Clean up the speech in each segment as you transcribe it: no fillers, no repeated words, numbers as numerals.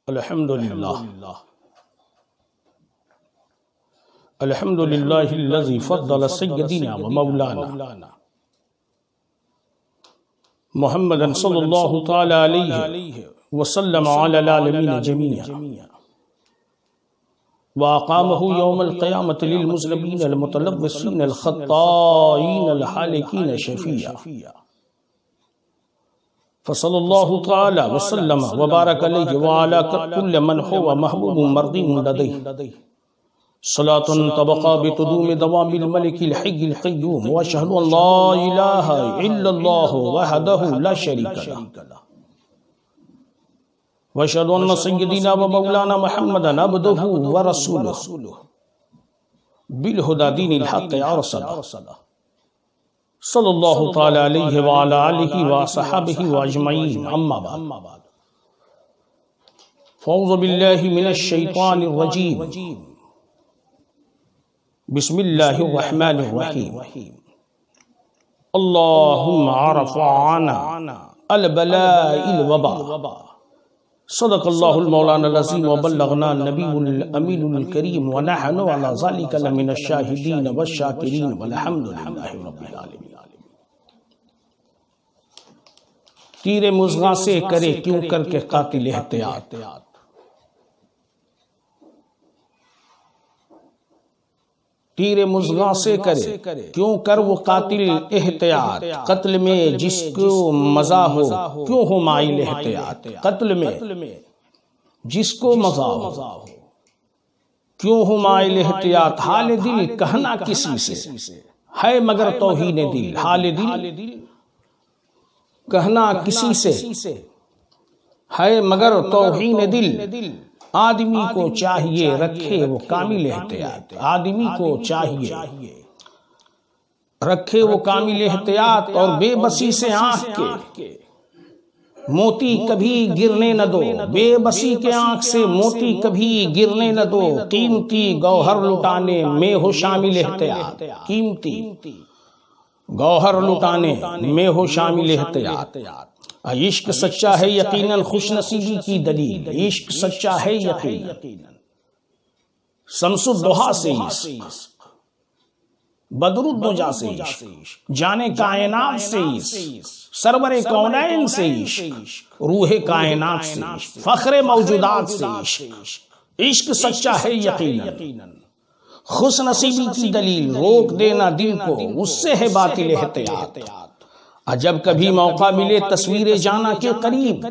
الحمد لله الذي فضل سيدنا ومولانا محمدا صلى الله تعالى عليه وسلم على العالمين جميعا وأقامه يوم القيامة للمذنبين المتلبسين الخطائين الحالكين شفيعا فصلى الله تعالى وسلم وبارك عليه وعلى كل من هو محبوب مرضي لديه صلاة تبقى بتدوم دوام الملك الحي القيوم وأشهد أن لا إله إلا الله وحده لا شريك له وأشهد أن سيدنا ومولانا محمدا عبده ورسوله بالهدى دين الحق أرسله صلى الله تعالى عليه وعلى آله وصحبه وأجمعين أما بعد فأعوذ بالله من الشيطان الرجيم بسم الله الرحمن الرحيم اللهم عرف عنا البلاء الوباء صدق الله المولانا العظيم وبلغنا النبي الأمين الكريم ونحن على ذلك لمن الشاهدين والشاكرين والحمد لله رب العالمين تیر مزغاں سے کرے کیوں کر کے قاتل احتیاط تیر مزغاں سے کرے کیوں کر وہ قاتل احتیاط قتل میں جس کو مزہ ہو کیوں ہو مائل احتیاط قتل میں جس کو مزہ ہو کیوں ہو مائل احتیاط حال دل کہنا کسی سے ہے مگر توہین دل حال دل کہنا کسی سے ہے مگر توہین دل آدمی کو چاہیے رکھے وہ کامل احتیاط آدمی کو چاہیے رکھے وہ کامل احتیاط اور بے بسی سے آنکھ کے موتی کبھی گرنے نہ دو بے بسی کے آنکھ سے موتی کبھی گرنے نہ دو قیمتی گوہر لٹانے میں ہو شامل احتیاط قیمتی گوہر لٹانے میں ہو شامل احتیاط عشق سچا ہے یقیناً خوش نصیبی کی دلیل عشق سچا ہے یقیناً شمس الضحیٰ سے عشق بدر الدجا سے عشق جانے کائنات سے عشق سرور کونین سے عشق روح کائنات سے عشق فخر موجودات سے عشق عشق سچا ہے یقیناً خوش نصیبی کی دلیل روک دینا دل کو اس سے ہے باطل احتیاط جب کبھی موقع ملے تصویر جانا کے قریب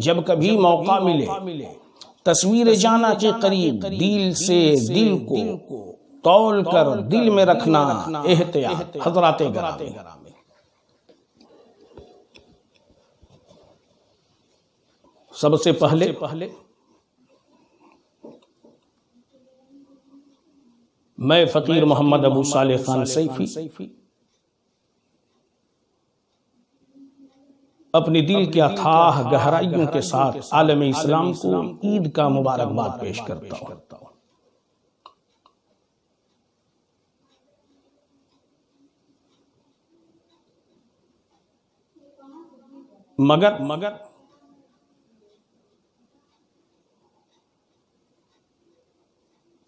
جب کبھی موقع ملے تصویر جانا کے قریب دل سے دل کو تول کر دل میں رکھنا احتیاط حضرات گرامی سب سے پہلے میں فقیر محمد ابو صالح خان سیفی اپنی دل کے اتھاہ گہرائیوں کے ساتھ عالم اسلام کو عید کا مبارکباد پیش کرتا ہوں مگر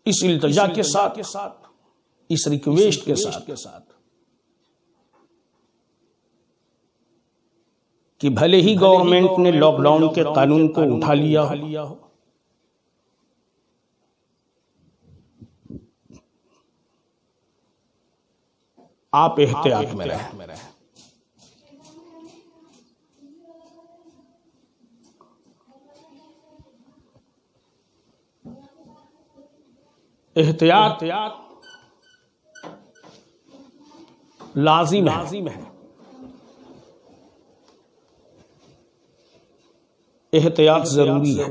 اس التجا کے ساتھ اس ریکویسٹ کے ساتھ کہ بھلے ہی گورنمنٹ نے لاک ڈاؤن کے قانون کو اٹھا لیا ہو آپ احتیاط میں رہیں احتیاط لازم ہے احتیاط ضروری ہے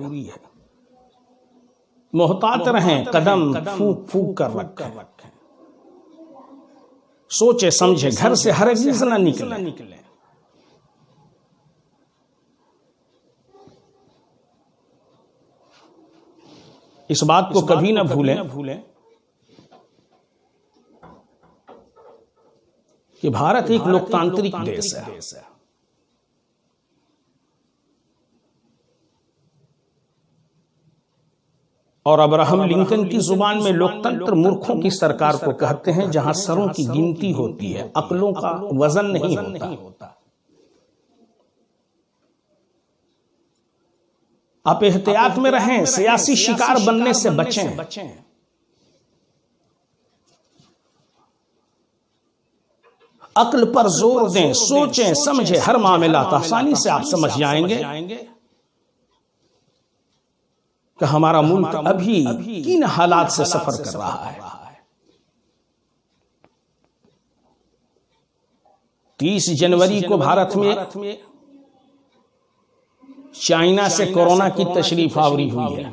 محتاط رہیں قدم پھونک کر رکھیں سوچے سمجھے گھر سے ہرگز نہ نکلیں اس بات کو کبھی نہ بھولیں کہ بھارت ایک لوکتانترک دیش ہے اور ابراہم لنکن کی زبان میں لوکتنتر مورکھوں کی سرکار کو کہتے ہیں جہاں سروں کی گنتی ہوتی ہے، عقلوں کا وزن نہیں ہوتا۔ آپ احتیاط میں رہیں، سیاسی شکار بننے سے بچیں۔ عقل پر زور دیں، سوچیں سمجھیں، ہر معاملات آسانی سے آپ سمجھ جائیں گے کہ ہمارا ملک ابھی کن حالات سے سفر کر رہا ہے۔ 30 جنوری کو بھارت میں چائنا سے کورونا کی تشریف آوری ہوئی ہے۔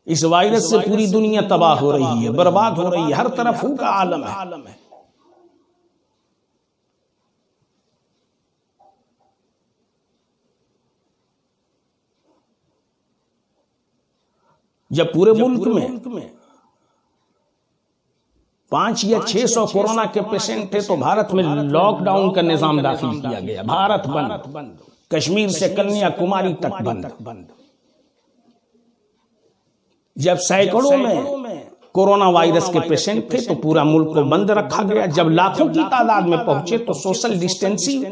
اس وائرس سے پوری دنیا تباہ ہو رہی ہے، برباد ہو رہی ہے، ہر طرف پھوکا کا عالم ہے۔ جب پورے ملک میں 500 یا 600 کورونا کے پیشنٹ تھے تو بھارت میں لاک ڈاؤن کا نظام داخل کیا گیا، بھارت بند، کشمیر سے کنیا کماری تک بند۔ جب سینکڑوں میں کورونا وائرس کے پیشنٹ تھے تو پورا ملک کو بند رکھا گیا۔ جب لاکھوں کی تعداد میں پہنچے تو سوشل ڈسٹینسنگ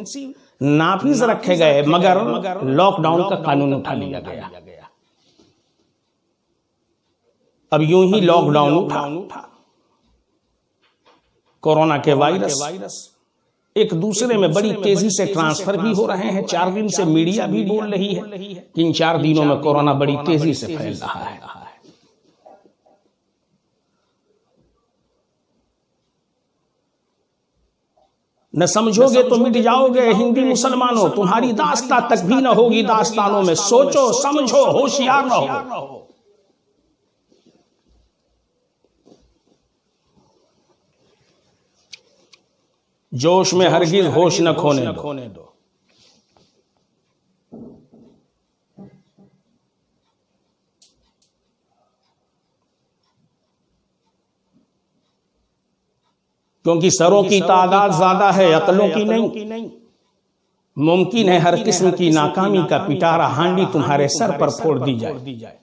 نافذ رکھے گئے، مگر لاک ڈاؤن کا قانون اٹھا لیا گیا۔ اب یوں ہی لاک ڈاؤن اٹھا، کورونا کے وائرس ایک دوسرے میں بڑی تیزی سے ٹرانسفر بھی ہو رہے ہیں۔ 4 دن سے میڈیا بھی بول رہی ہے کہ ان 4 دنوں میں کورونا بڑی تیزی سے پھیل رہا ہے۔ نہ سمجھو گے تو مٹ جاؤ گے ہندی مسلمانوں، تمہاری داستان تک بھی نہ ہوگی داستانوں میں، سوچو سمجھو ہوشیار رہو۔ جوش میں ہرگز ہوش نہ کھونے دو۔ کیونکہ سروں کی تعداد زیادہ ہے، عقلوں کی نہیں۔ ممکن ہے ہر قسم کی ناکامی کا پٹارا ہانڈی تمہارے سر پر پھوڑ دی جائے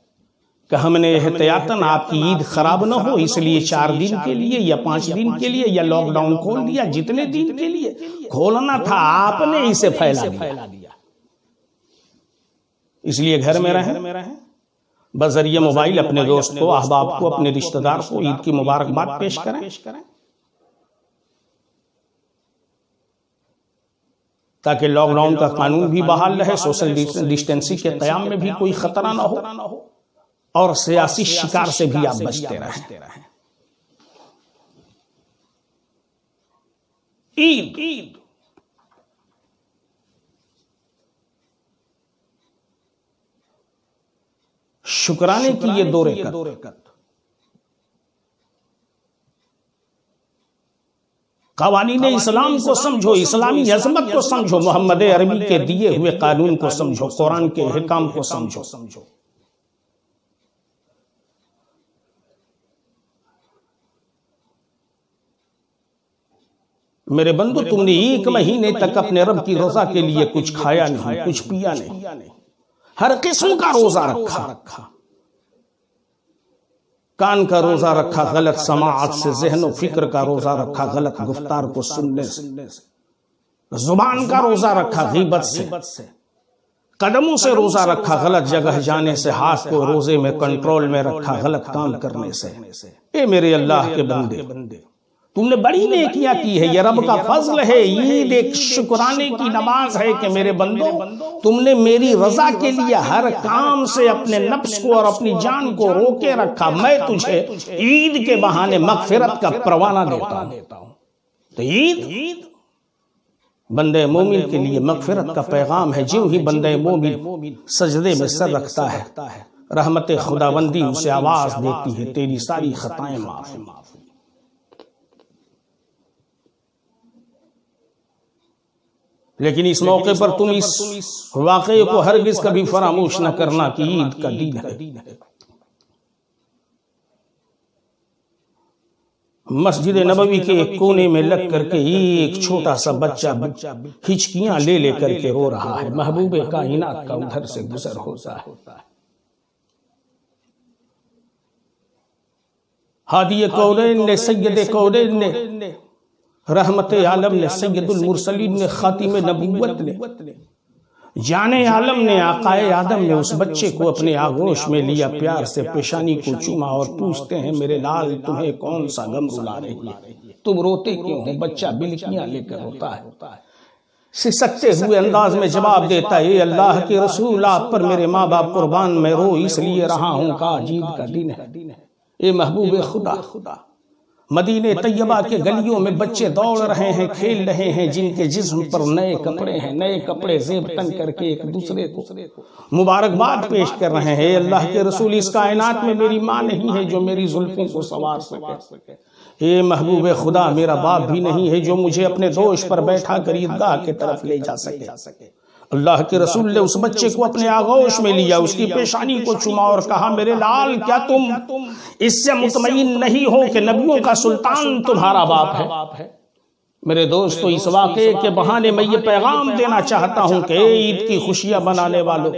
کہ ہم نے احتیاطاً آپ کی عید خراب نہ ہو اس لیے 4 دن کے لیے یا 5 دن کے لیے یا لاک ڈاؤن کھول دیا، جتنے دن کے لیے کھولنا تھا آپ نے اسے پھیلا دیا۔ اس لیے گھر میں رہیں، بذریعہ موبائل اپنے دوست کو، احباب کو، اپنے رشتہ دار کو عید کی مبارکباد پیش کریں، تاکہ لاک ڈاؤن کا قانون بھی بحال رہے، سوشل ڈسٹینسنگ کے قیام میں بھی کوئی خطرہ نہ ہو، اور سیاسی شکار سے بھی آپ بچتے رہیں۔ عید شکرانے کی یہ دو رکعت، قوانین اسلام کو سمجھو، اسلامی عظمت کو سمجھو، محمد عربی کے دیے ہوئے قانون کو سمجھو، قرآن کے احکام کو سمجھو۔ میرے بندو، تم نے 1 مہینے تک اپنے رب کی رضا کے لیے کچھ کھایا نہیں، کچھ پیا نہیں، ہر قسم کا روزہ رکھا، کان کا روزہ رکھا غلط سماعت سے، ذہن و فکر کا روزہ رکھا غلط گفتار کو سننے سے، زبان کا روزہ رکھا غیبت سے، قدموں سے روزہ رکھا غلط جگہ جانے سے، ہاتھ کو روزے میں کنٹرول میں رکھا غلط کام کرنے سے۔ اے میرے اللہ کے بندے، تم نے بڑی نیکیاں کی ہے، یہ رب کا فضل ہے۔ عید ایک شکرانے کی نماز ہے کہ میرے بندو تم نے میری رضا کے لیے ہر کام سے اپنے نفس کو اور اپنی جان کو روکے رکھا، میں تجھے عید کے بہانے مغفرت کا پروانہ دیتا ہوں۔ تو عید بندے مومن کے لیے مغفرت کا پیغام ہے۔ جو ہی بندے مومن سجدے میں سر رکھتا ہے، رحمت خداوندی اسے آواز دیتی ہے، تیری ساری خطائیں معاف ہیں۔ لیکن اس موقع پر تم اس واقعے کو ہرگز کبھی فراموش نہ کرنا کہ عید کا دن ہے، مسجد نبوی کے ایک کونے میں لگ کر کے ایک چھوٹا سا بچہ ہچکیاں لے لے کر کے رو رہا ہے، محبوب کائنات کا ادھر سے گزر ہوتا ہے۔ ہادی کونین نے، سید کونین نے، رحمت عالم نے، سید المرسلین نے، خاتم نبوت نے، جان عالم نے، آقائے آدم نے اس بچے کو اپنے آغوش میں لیا، پیار سے پیشانی کو چوما اور پوچھتے ہیں میرے لال تمہیں کون سا غم رلا رہی ہے، تم روتے کیوں ہو؟ بچہ بلکیاں لے کر روتا ہے، سسکتے ہوئے انداز میں جواب دیتا ہے، اے اللہ کے رسول آپ پر میرے ماں باپ قربان، میں رو اس لیے رہا ہوں کہ آج عید کا دن ہے۔ اے محبوب خدا، مدینہ طیبہ کے گلیوں میں بچے دوڑ رہے ہیں، کھیل رہے ہیں، جن کے جسم پر نئے کپڑے ہیں، نئے کپڑے زیب تن کر کے ایک دوسرے کو مبارکباد پیش کر رہے ہیں۔ اے اللہ کے رسول اس کائنات میں میری ماں نہیں ہے جو میری زلفوں کو سنوار سکے، اے محبوب خدا میرا باپ بھی نہیں ہے جو مجھے اپنے دوش پر بیٹھا کر عیدگاہ کی طرف لے جا سکے۔ اللہ کے رسول نے اس بچے کو اپنے آغوش میں لیا، اس کی پیشانی کو چوما اور کہا میرے لال کیا تم اس سے مطمئن نہیں ہو کہ نبیوں کا سلطان تمہارا باپ ہے؟ میرے دوستو، اس واقعے کے بہانے میں یہ پیغام دینا چاہتا ہوں کہ عید کی خوشیاں منانے والوں،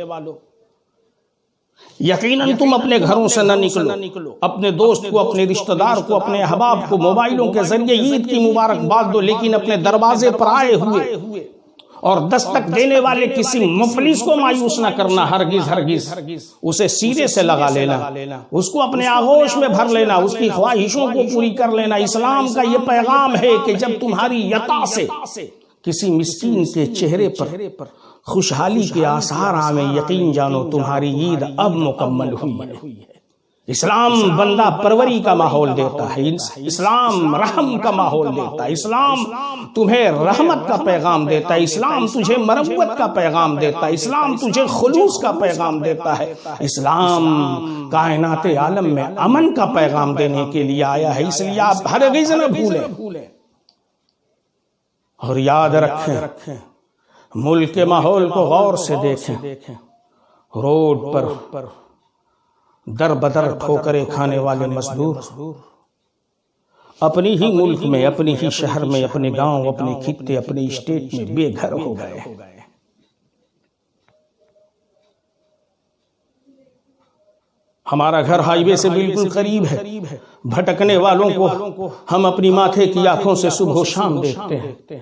یقیناً تم اپنے گھروں سے نہ نکلو، اپنے دوست کو، اپنے رشتہ دار کو، اپنے احباب کو موبائلوں کے ذریعے عید کی مبارکباد دو، لیکن اپنے دروازے پر آئے ہوئے اور دستک دینے والے کسی مفلس کو مایوس نہ کرنا، ہرگز اسے سینے سے لگا لینا، اس کو اپنے آغوش میں بھر لینا، اس کی خواہشوں کو پوری کر لینا۔ اسلام کا یہ پیغام ہے کہ جب تمہاری عطا سے کسی مسکین کے چہرے پر خوشحالی کے آثار آویں، یقین جانو تمہاری عید اب مکمل ہوئی ہے۔ اسلام بندہ پروری کا ماحول دیتا ہے، اسلام رحم کا ماحول دیتا ہے، اسلام تمہیں رحمت کا پیغام دیتا ہے، اسلام تجھے مرحمت کا پیغام دیتا ہے، اسلام تجھے خلوص کا پیغام دیتا ہے، اسلام کائنات عالم میں امن کا پیغام دینے کے لیے آیا ہے۔ اس لیے آپ ہرگز نہ بھولیں اور یاد رکھیں، ملک کے ماحول کو غور سے دیکھیں، روڈ پر در بدر ٹھوکریں کھانے والے مزدور اپنی ہی ملک میں، اپنی ہی شہر میں، اپنے گاؤں، اپنے خطے، اپنے اسٹیٹ میں بے گھر ہو گئے۔ ہمارا گھر ہائی وے سے بالکل قریب ہے، بھٹکنے والوں کو ہم اپنی ماتھے کی آنکھوں سے صبح و شام دیکھتے ہیں۔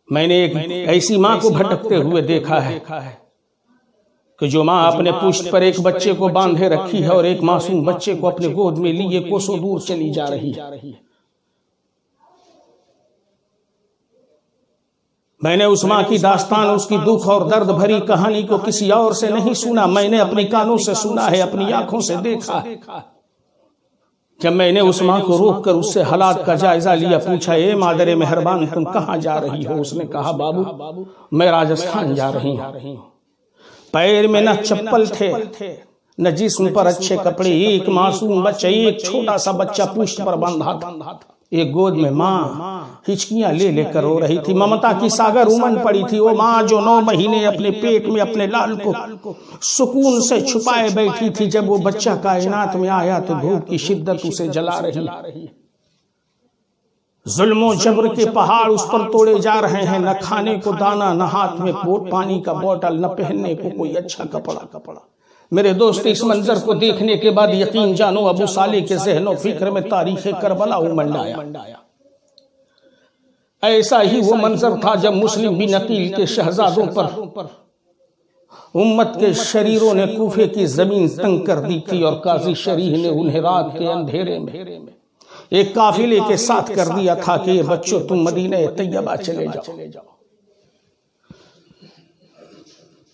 میں نے ایک ایسی ماں کو بھٹکتے ہوئے دیکھا ہے کہ جو ماں اپنے پشت پر ایک بچے کو باندھے رکھی ہے اور ایک معصوم بچے کو اپنے گود میں لیے کوسوں دور چلی جا رہی ہے۔ میں نے اس ماں کی داستان، اس کی دکھ اور درد بھری کہانی کو کسی اور سے نہیں سنا، میں نے اپنی کانوں سے سنا ہے، اپنی آنکھوں سے دیکھا ہے۔ جب میں نے اس ماں کو روک کر اس سے حالات کا جائزہ لیا، پوچھا اے مادر مہربان تم کہاں جا رہی ہو؟ اس نے کہا بابو میں راجستھان جا رہی ہوں۔ پیر میں نہ چپل تھے، نہ جسم پر اچھے کپڑے، ایک معصوم بچہ، ایک چھوٹا سا بچہ پشت پر بندھا تھا، ایک گود میں ماں ہچکیاں لے لے کر رو رہی تھی، ممتا کی ساگر امن پڑی تھی۔ وہ ماں جو 9 مہینے اپنے پیٹ میں اپنے لال کو سکون سے چھپائے بیٹھی تھی، جب وہ بچہ کائنات میں آیا تو دھوپ کی شدت اسے جلا رہی ہے، ظلم و جبر کے پہاڑ اس پر توڑے جا رہے ہیں، نہ کھانے کو دانا، نہ ہاتھ میں پانی کا بوتل، نہ پہننے کو کوئی اچھا کپڑا۔ میرے دوست اس منظر کو دیکھنے کے بعد یقین جانو ابو صالح کے ذہن و فکر میں تاریخ کربلا امنڈ آیا۔ ایسا ہی وہ منظر تھا جب مسلم بن عقیل کے شہزادوں پر امت کے شریروں نے کوفے کی زمین تنگ کر دی تھی، اور قاضی شریح نے انہیں رات کے اندھیرے میں ایک قافلے کے ساتھ کر دیا تھا کہ یہ بچوں تم مدینہ طیبہ چلے جاؤ۔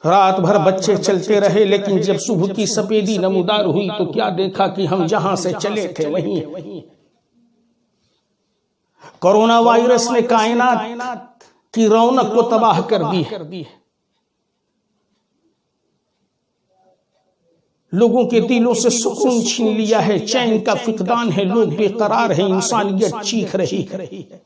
رات بھر بچے چلتے رہے، لیکن جب صبح کی سپیدی نمودار ہوئی تو کیا دیکھا کہ ہم جہاں سے چلے تھے وہیں کورونا وائرس نے کائنات کی رونق کو تباہ کر دی، لوگوں کے دلوں سے سکون چھین لیا ہے، چین کا فقدان ہے، لوگ بے قرار ہیں، انسانیت چیخ رہی ہے۔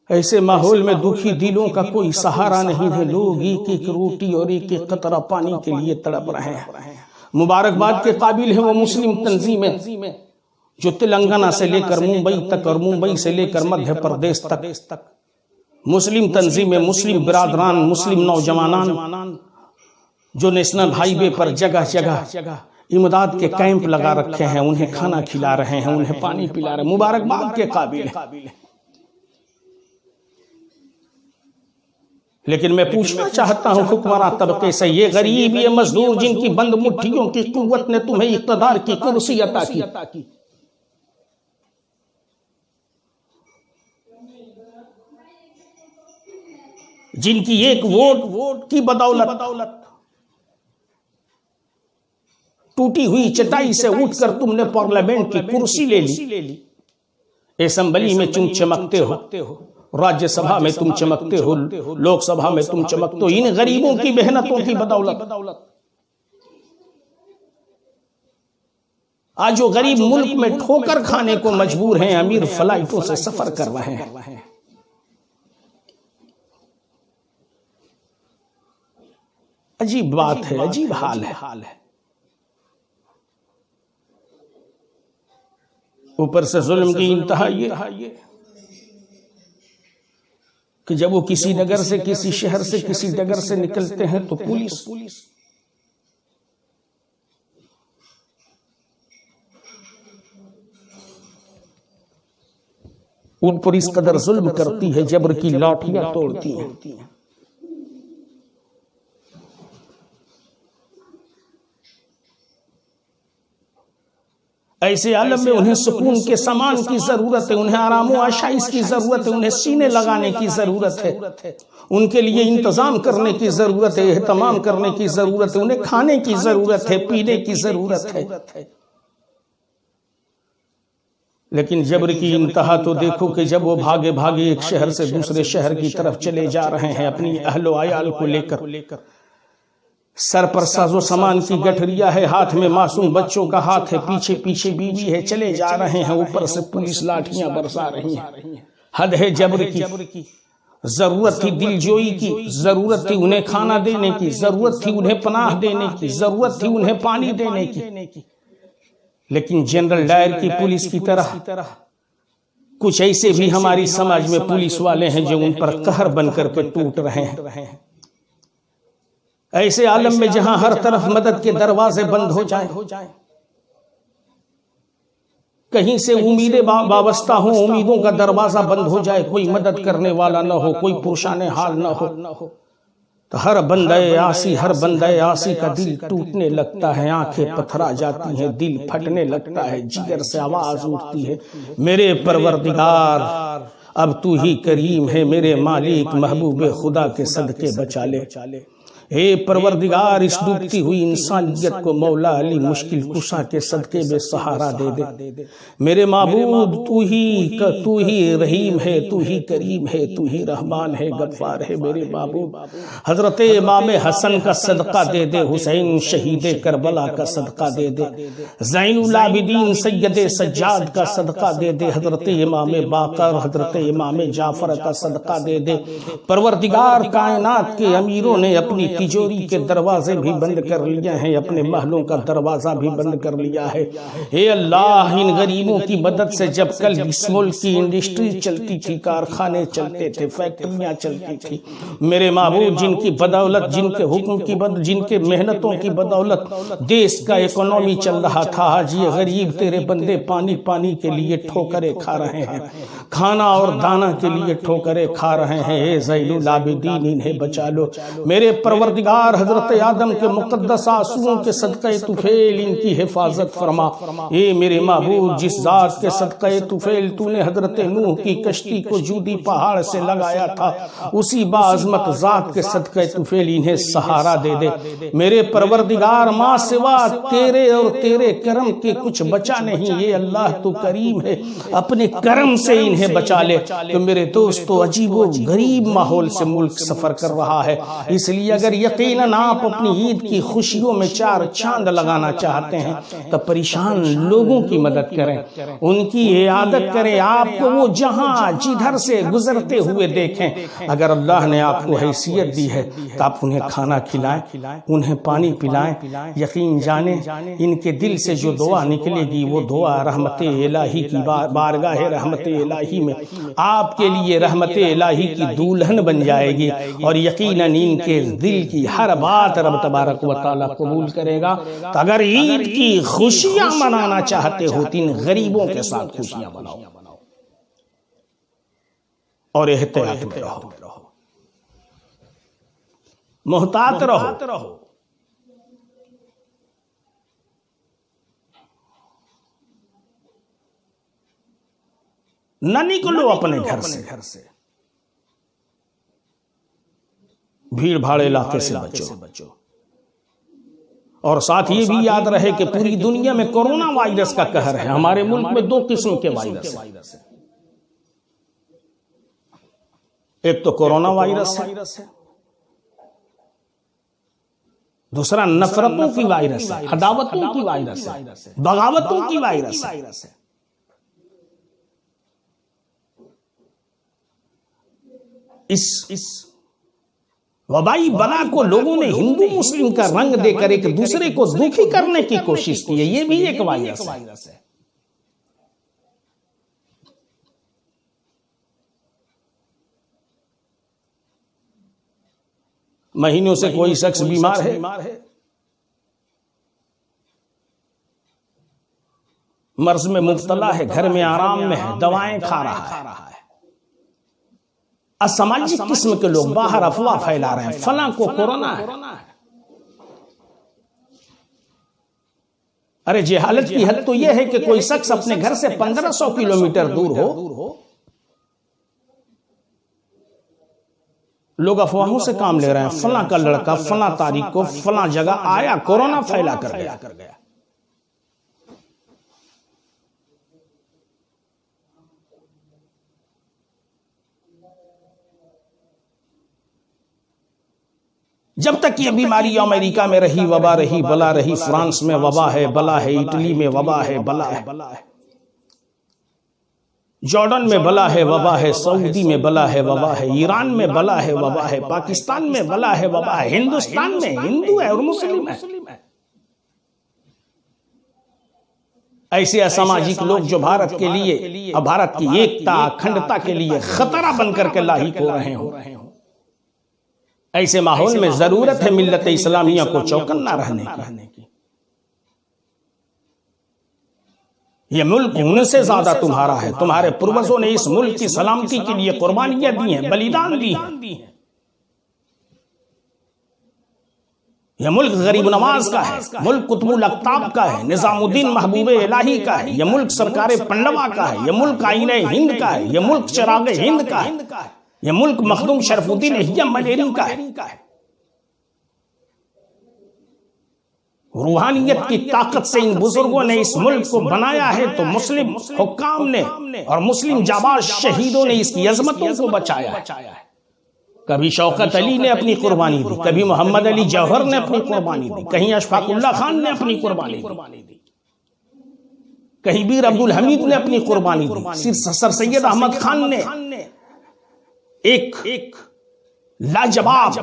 ایسے ماحول میں دکھی دلوں کا کوئی سہارا نہیں ہے، لوگ ایک ایک روٹی اور ایک ایک قطرہ پانی کے لیے تڑپ رہے ہیں۔ مبارکباد کے قابل ہے وہ مسلم تنظیمیں جو تلنگانہ سے لے کر ممبئی تک اور ممبئی سے لے کر مدھیہ پردیش تک مسلم تنظیمیں، مسلم برادران، مسلم نوجوانان جو نیشنل ہائی وے پر جگہ جگہ امداد کے کیمپ لگا رکھے ہیں، انہیں کھانا کھلا رہے ہیں، انہیں پانی پلا رہے ہیں، مبارکباد کے قابل ہے۔ لیکن میں پوچھنا چاہتا ہوں حکمراں طبقے سے، یہ غریب، یہ مزدور جن کی بند مٹھیوں کی قوت نے تمہیں اقتدار کی کرسی عطا کی، جن کی ایک ووٹ کی بدولت ٹوٹی ہوئی چٹائی سے اٹھ کر تم نے پارلیمنٹ کی کرسی لے لی، اسمبلی میں تم چمکتے ہو، راجیہ سبھا میں تم چمکتے ہو، لوک سبھا میں تم چمکتے ہو، ان غریبوں کی محنتوں کی بدولت۔ آج وہ غریب ملک میں ٹھوکر کھانے کو مجبور ہیں، امیر فلائٹوں سے سفر کر رہے ہیں۔ عجیب بات ہے، عجیب حال ہے۔ اوپر سے ظلم کی انتہا یہ کہ جب وہ کسی نگر سے، کسی شہر سے، کسی ڈگر سے نکلتے ہیں تو پولیس ان پر اس قدر ظلم کرتی ہے، جبر کی لاٹھیاں توڑتی ہیں۔ ایسے عالم میں انہیں سکون کے سامان کی ضرورت ہے، انہیں آرام و آشائش کی ضرورت ہے، انہیں سینے لگانے کی ضرورت ہے، ان کے لیے انتظام کرنے کی ضرورت ہے، اہتمام کرنے کی ضرورت ہے، انہیں کھانے کی ضرورت ہے، پینے کی ضرورت ہے۔ لیکن جبر کی انتہا تو دیکھو کہ جب وہ بھاگے بھاگے ایک شہر سے دوسرے شہر کی طرف چلے جا رہے ہیں اپنی اہل و عیال کو لے کر، سر پر ساز و سامان کی گٹھڑیاں ہے، ہاتھ میں معصوم بچوں کا ہاتھ ہے، پیچھے پیچھے بیوی ہے، چلے جا رہے ہیں، اوپر سے پولیس لاٹھیاں برسا رہی ہیں۔ حد ہے جبر کی، ضرورت تھی دل جوئی کی، ضرورت تھی انہیں کھانا دینے کی، ضرورت تھی انہیں پناہ دینے کی، ضرورت تھی انہیں پانی دینے کی، لیکن جنرل ڈائر کی پولیس کی طرح کچھ ایسے بھی ہماری سماج میں پولیس والے ہیں جو ان پر قہر بن کر کے ٹوٹ رہے ہیں۔ ایسے عالم میں جہاں ہر طرف مدد کے دروازے بند ہو جائیں، کہیں سے امیدیں وابستہ ہوں، امیدوں کا دروازہ بند ہو جائے، کوئی مدد کرنے والا نہ ہو، کوئی پرشان حال نہ ہو، تو ہر بندہ آسی کا دل ٹوٹنے لگتا ہے، آنکھیں پتھرا جاتی ہیں، دل پھٹنے لگتا ہے، جگر سے آواز اٹھتی ہے، میرے پروردگار اب تو ہی کریم ہے، میرے مالک محبوب خدا کے صدقے بچا لے۔ اے پروردگار اس ڈوبتی ہوئی انسانیت کو مولا علی مشکل کشا کے صدقے میں سہارا دے دے۔ میرے معبود تو ہی رحیم ہے، تو ہی کریم ہے، تو ہی رحمان ہے، غفار ہے میرے معبود۔ حضرت امام حسن کا صدقہ دے دے، حسین شہید کربلا کا صدقہ دے دے، زین العابدین سید سجاد کا صدقہ دے دے، حضرت امام باقر، حضرت امام جعفر کا صدقہ دے دے۔ پروردگار کائنات کے امیروں نے اپنی تجوری کے دروازے بھی بند کر لیا ہیں، اپنے محلوں کا دروازہ بھی بند کر لیا ہے۔ اے اللہ ان غریبوں کی مدد سے جب کل اس ملک کی انڈسٹری چلتی تھی، کارخانے چلتے تھے، فیکٹریاں چلتی تھی، میرے معبود جن کی بدولت، جن کے حکم کی بدولت، جن کے محنتوں کی بدولت دیش کا اکانومی چل رہا تھا، آج یہ غریب تیرے بندے پانی کے لیے ٹھوکریں کھا رہے ہیں، کھانا اور دانا کے لیے ٹھوکریں کھا رہے ہیں۔ اے زین العابدین انہیں بچا لو، میرے پروردگار حضرت آدم کے مقدس آنسوؤں کے صدقہ طفیل ان کی حفاظت فرما۔ اے میرے معبود جس ذات کے صدقہ طفیل تو نے حضرت نوح کی کشتی کو جودی پہاڑ سے لگایا تھا، اسی باعظمت ذات کے صدقہ طفیل انہیں سہارا دے دے۔ میرے پروردگار ماں سوا تیرے اور تیرے کرم کے کچھ بچا نہیں، یہ اللہ تو کریم ہے، اپنے کرم سے انہیں بچا لے۔ تو میرے دوستو عجیب و غریب ماحول سے ملک سفر کر رہا ہے، اس لیے اگر یقیناً آپ اپنی عید کی خوشیوں میں چار چاند لگانا چاہتے ہیں تو پریشان لوگوں کی مدد کریں، ان کی عیادت کریں، آپ کو وہ جہاں جدھر سے گزرتے ہوئے دیکھیں۔ اگر اللہ نے آپ کو حیثیت دی ہے تو آپ انہیں کھانا کھلائیں، انہیں پانی پلائیں۔ یقین جانیں ان کے دل سے جو دعا نکلے گی وہ دعا رحمت الہی کی بارگاہ رحمت الہی میں آپ کے لیے رحمت الہی کی دلہن بن جائے گی، اور یقیناً ان کے دل کی ہر بات رب تبارک و تعالیٰ قبول کرے گا۔ تو اگر عید کی خوشیاں منانا چاہتے ہو تین غریبوں کے ساتھ خوشیاں مناؤ اور احتیاط میں رہو، محتاط رہو۔ نہ نکلو اپنے گھر سے، بھیڑ بھاڑ علاقے سے بچو، اور ساتھ یہ بھی یاد رہے کہ پوری دنیا میں کورونا وائرس کا قہر ہے۔ ہمارے ملک میں 2 قسم کے وائرس ہیں، ایک تو کورونا وائرس ہے، دوسرا نفرتوں کی وائرس ہے، عداوتوں کی وائرس ہے، بغاوتوں کی وائرس ہے۔ اس وبائی بلا کو لوگوں نے ہندو مسلم کا رنگ دے کر ایک دوسرے کو دکھی کرنے کی کوشش کی ہے، یہ بھی ایک وائرس ہے۔ مہینوں سے کوئی شخص بیمار ہے، مرض میں مبتلا ہے، گھر میں آرام میں ہے، دوائیں کھا رہا ہے۔ اسماجی قسم کے لوگ باہر افواہ پھیلا رہے ہیں فلاں کو کورونا ہے۔ ارے جہالت کی حد تو یہ ہے کہ کوئی شخص اپنے گھر سے 1500 کلومیٹر دور ہو، لوگ افواہوں سے کام لے رہے ہیں، فلاں کا لڑکا فلاں تاریخ کو فلاں جگہ آیا، کورونا پھیلا کر گیا۔ جب تک یہ بیماری امریکہ میں رہی، وبا رہی، بلا رہی، فرانس میں وبا ہے، بلا ہے، اٹلی میں وبا ہے، بلا ہے، جارڈن میں بلا ہے، وبا ہے، سعودی میں بلا ہے، وبا ہے، ایران میں بلا ہے، وبا ہے، پاکستان میں بلا ہے، وبا ہے، ہندوستان میں ہندو ہے اور مسلم ہے۔ ایسے اساماجک لوگ جو بھارت کے لیے، بھارت کی ایکتا اکھنڈتا کے لیے خطرہ بن کر کے لاحق ہو رہے ہوں، ایسے ماحول میں ضرورت ہے ملت اسلامیہ کو چوکنا رہنے کی۔ یہ ملک ان سے زیادہ تمہارا ہے، تمہارے پروجوں نے اس ملک کی سلامتی کے لیے قربانیاں دی ہیں، بلیدان دی ہیں۔ یہ ملک غریب نواز کا ہے، ملک قطب الاقطاب کا ہے، نظام الدین محبوب الہی کا ہے، یہ ملک سرکار پنڈوا کا ہے، یہ ملک آئین ہند کا ہے، یہ ملک چراغ ہند کا ہے، یہ ملک مخدوم شرف الدین احیاء ملیری کا ہے۔ روحانیت کی طاقت سے ان بزرگوں نے اس ملک کو بنایا ہے، تو مسلم حکام نے اور مسلم جانباز شہیدوں نے اس کی عظمتوں کو بچایا ہے۔ کبھی شوکت علی نے اپنی قربانی دی، کبھی محمد علی جوہر نے اپنی قربانی دی، کہیں اشفاق اللہ خان نے اپنی قربانی دی، کہیں بیر عبدالحمید نے اپنی قربانی دی، سر سید احمد خان نے ایک لاجواب،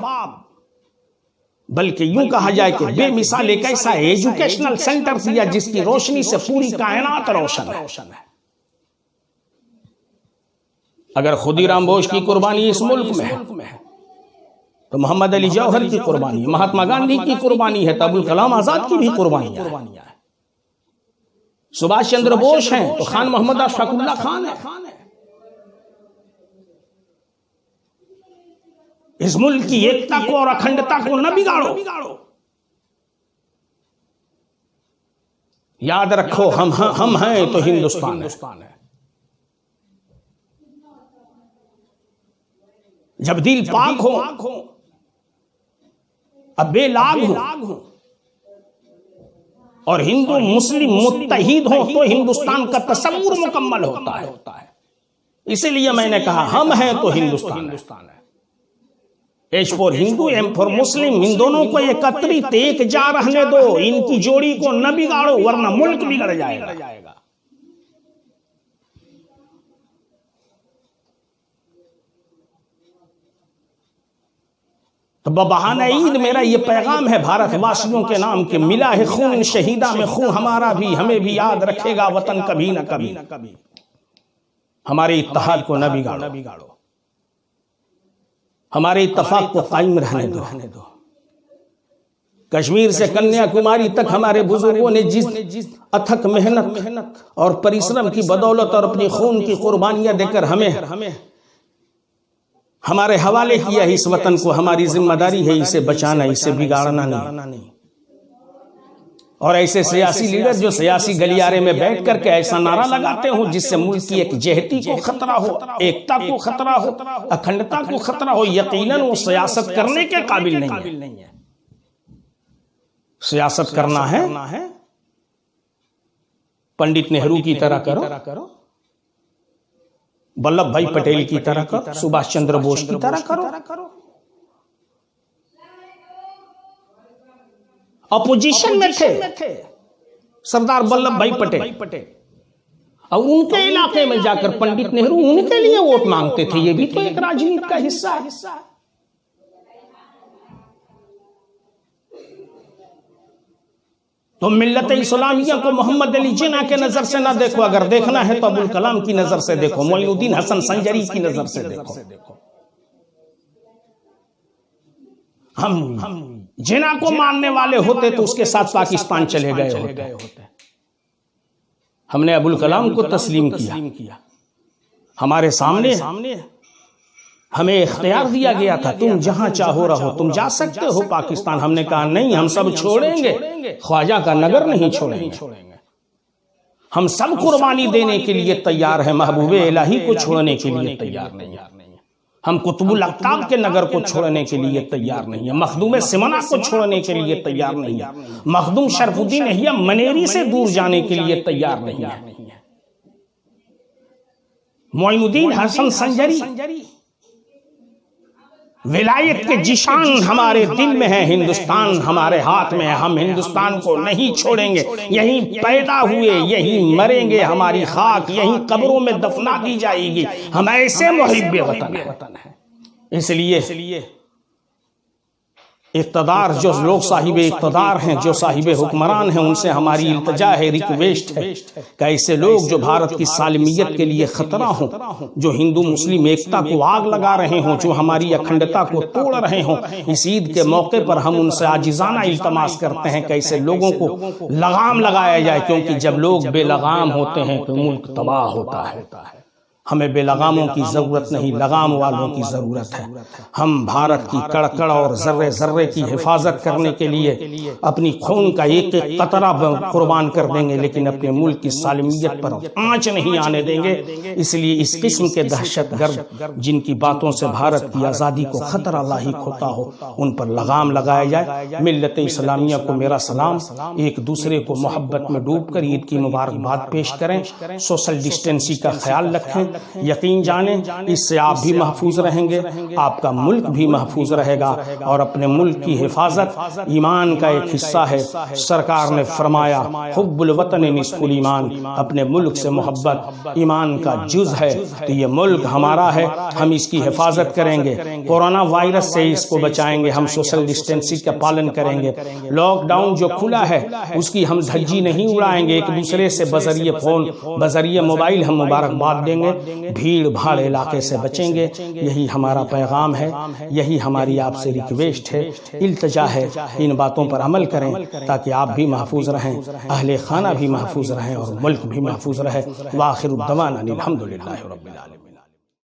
بلکہ یوں کہا جائے کہ بے مثال ایک ایسا ایجوکیشنل سینٹر دیا جس کی روشنی سے پوری کائنات روشن ہے۔ اگر خودی رام بوس کی قربانی اس ملک میں ہے تو محمد علی جوہر کی قربانی ہے، مہاتما گاندھی کی قربانی ہے، تو ابوالکلام آزاد کی بھی قربانی ہے، سبھاش چندر بوس ہیں تو خان محمد اشفاق اللہ خان ہے۔ اس ملک کی ایکتا کو اور اکھنڈتا کو نہ بگاڑو۔ یاد رکھو ہم ہیں تو ہندوستان ہے۔ جب دل پاک ہو، اب بے لاگ ہو اور ہندو مسلم متحد ہو تو ہندوستان کا تصور مکمل ہوتا ہے۔ اسی لیے میں نے کہا ہم ہیں تو ہندوستان ہے۔ ایج فور ہندو ایم فور مسلم، ان دونوں کو ایکترت ایک جا رہنے دو، ان کی جوڑی کو نہ بگاڑو ورنہ ملک بگڑ جائے گا۔ تو ببہانہ عید میرا یہ پیغام ہے بھارت واسیوں کے نام کہ ملا ہے خون شہیدہ میں خون ہمارا بھی، ہمیں بھی یاد رکھے گا وطن کبھی نہ کبھی۔ ہمارے اتحاد کو نہ بگاڑو، ہمارے اتفاق کو قائم رہنے دو۔ کشمیر سے کنیا کماری تک ہمارے بزرگوں نے جس اتھک محنت اور پریشرم کی بدولت اور اپنی خون کی قربانیاں دے کر ہمارے حوالے کیا ہے اس وطن کو، ہماری ذمہ داری ہے اسے بچانا، اسے بگاڑنا نہیں۔ اور ایسے سیاسی لیڈر جو سیاسی گلیارے میں بیٹھ کر کے ایسا نعرہ لگاتے ہوں جس سے ملک کی ایک جہتی کو خطرہ ہو، ایکتا کو خطرہ ہو، اکھنڈتا کو خطرہ ہو، یقیناً وہ سیاست کرنے کے قابل نہیں ہے۔ سیاست کرنا ہے پنڈت نہرو کی طرح کرو، ولبھ بھائی پٹیل کی طرح کرو، سبھاش چندر بوس کی طرح کرو۔ اپوزیشن میں تھے سردار ولبھ بھائی پٹیل، اور ان کے علاقے میں جا کر پنڈت نہرو ان کے لیے ووٹ مانگتے تھے، یہ بھی تو ایک راجنیتی کا حصہ ہے۔ تو ملت اسلامیہ کو محمد علی جناح کے نظر سے نہ دیکھو، اگر دیکھنا ہے تو ابوالکلام کی نظر سے دیکھو، معین الدین حسن سنجری کی نظر سے دیکھو۔ ہم جناح کو ماننے والے ہوتے تو اس کے ساتھ پاکستان چلے گئے ہوتے۔ ہم نے ابوالکلام کو تسلیم کیا، ہمارے سامنے ہمیں اختیار دیا گیا تھا، تم جہاں چاہو رہو، تم جا سکتے ہو پاکستان۔ ہم نے کہا نہیں، ہم سب چھوڑیں گے، خواجہ کا نگر نہیں چھوڑیں گے، ہم سب قربانی دینے کے لیے تیار ہیں، محبوب الہی کو چھوڑنے کے لیے تیار نہیں ہیں، ہم قطب الاقطاب کے نگر کو چھوڑنے کے لیے تیار نہیں ہیں، مخدوم سمنا کو چھوڑنے کے لیے تیار نہیں ہیں، مخدوم شرف الدین احیاء منیری سے دور جانے کے لیے تیار نہیں ہیں۔ معین الدین حسن سنجری ولایت کے جشان ہمارے دل میں ہے، ہندوستان ہمارے ہاتھ میں ہے، ہم ہندوستان کو نہیں چھوڑیں گے، یہیں پیدا ہوئے یہیں مریں گے، ہماری خاک یہیں قبروں میں دفنا دی جائے گی، ہم ایسے محب وطن ہیں۔ اس لیے اقتدار جو لوگ صاحب اقتدار ہیں، جو صاحب حکمران ہیں، ان سے ہماری التجا ہے، ریکویسٹ ہے کہ ایسے لوگ جو بھارت کی سالمیت کے لیے خطرہ ہوں، جو ہندو مسلم ایکتا کو آگ لگا رہے ہوں، جو ہماری اکھنڈتا کو توڑ رہے ہوں، اس عید کے موقع پر ہم ان سے عاجزانہ التماس کرتے ہیں کہ ایسے لوگوں کو لگام لگایا جائے، کیونکہ جب لوگ بے لگام ہوتے ہیں تو ملک تباہ ہوتا ہے۔ ہمیں بے لگاموں کی ضرورت نہیں، لگام والوں کی ضرورت ہے۔ ہم بھارت کی کڑکڑ اور ذرے ذرے کی حفاظت کرنے کے لیے اپنی خون کا ایک ایک قطرہ قربان کر دیں گے، لیکن اپنے ملک کی سالمیت پر آنچ نہیں آنے دیں گے۔ اس لیے اس قسم کے دہشت گرد جن کی باتوں سے بھارت کی آزادی کو خطرہ لاحق ہوتا ہو، ان پر لگام لگایا جائے۔ ملت اسلامیہ کو میرا سلام، ایک دوسرے کو محبت میں ڈوب کر عید کی مبارکباد پیش کریں، سوشل ڈسٹینسی کا خیال رکھیں، یقین جانیں اس سے آپ بھی محفوظ رہیں گے، آپ کا ملک بھی محفوظ رہے گا، اور اپنے ملک کی حفاظت ایمان کا ایک حصہ ہے۔ سرکار نے فرمایا حب الوطن نصف الایمان، اپنے ملک سے محبت ایمان کا جز ہے۔ تو یہ ملک ہمارا ہے، ہم اس کی حفاظت کریں گے، کورونا وائرس سے اس کو بچائیں گے، ہم سوشل ڈسٹینسنگ کا پالن کریں گے، لاک ڈاؤن جو کھلا ہے اس کی ہم دھجی نہیں اڑائیں گے، ایک دوسرے سے بذریعہ فون بذریعہ موبائل ہم مبارکباد دیں گے، بھیڑ بھاڑ علاقے سے بچیں گے۔ یہی ہمارا پیغام ہے، یہی ہماری آپ سے ریکویسٹ ہے، التجا ہے، ان باتوں پر عمل کریں تاکہ آپ بھی محفوظ رہیں، اہل خانہ بھی محفوظ رہیں، اور ملک بھی محفوظ رہے۔ وآخر الدعوانا الحمدللہ رب العالمین۔